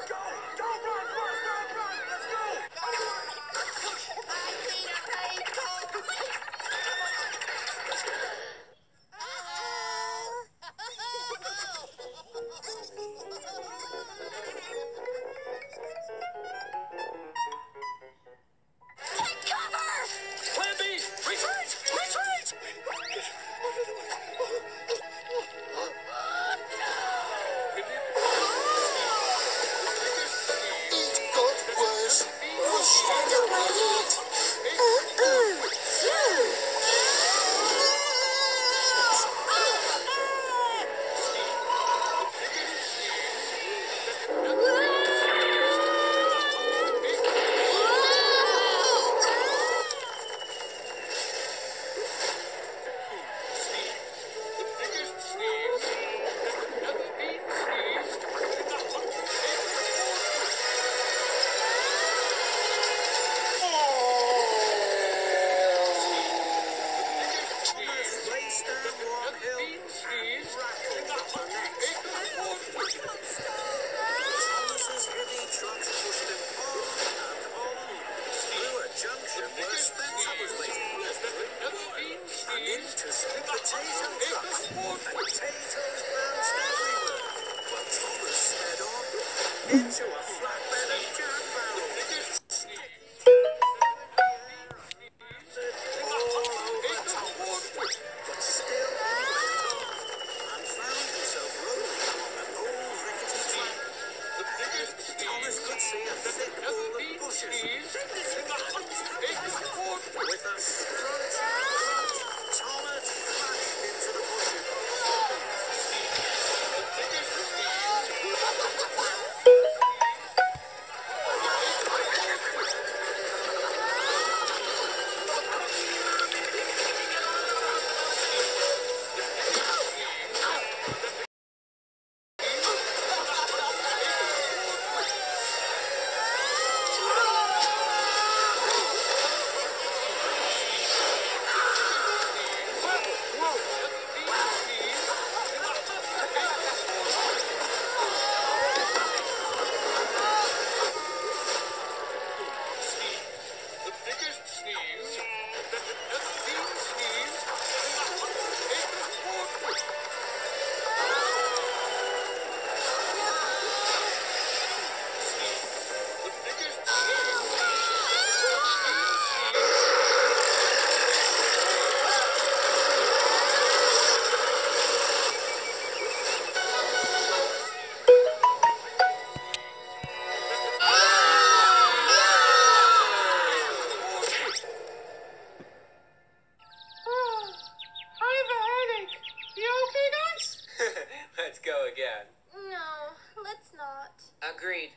Go! Go! Run! Run! Run! Run! Let's go! I need a raincoat. Take cover! Plan B! Retreat! Retreat! It got worse. Push and away it. Thomas's heavy trucks pushed him on and on through a junction where Spencer was waiting and into sweet potato trucks. Potatoes bounced everywhere, but Thomas sped on into a flatbed of jam barrels. All over Thomas, but still he went on and found himself rolling along an old rickety track. Thomas could see a thick wall of bushes with a scrunch and crunch. Thomas crashed into the bushes. Let's go again. No, let's not. Agreed.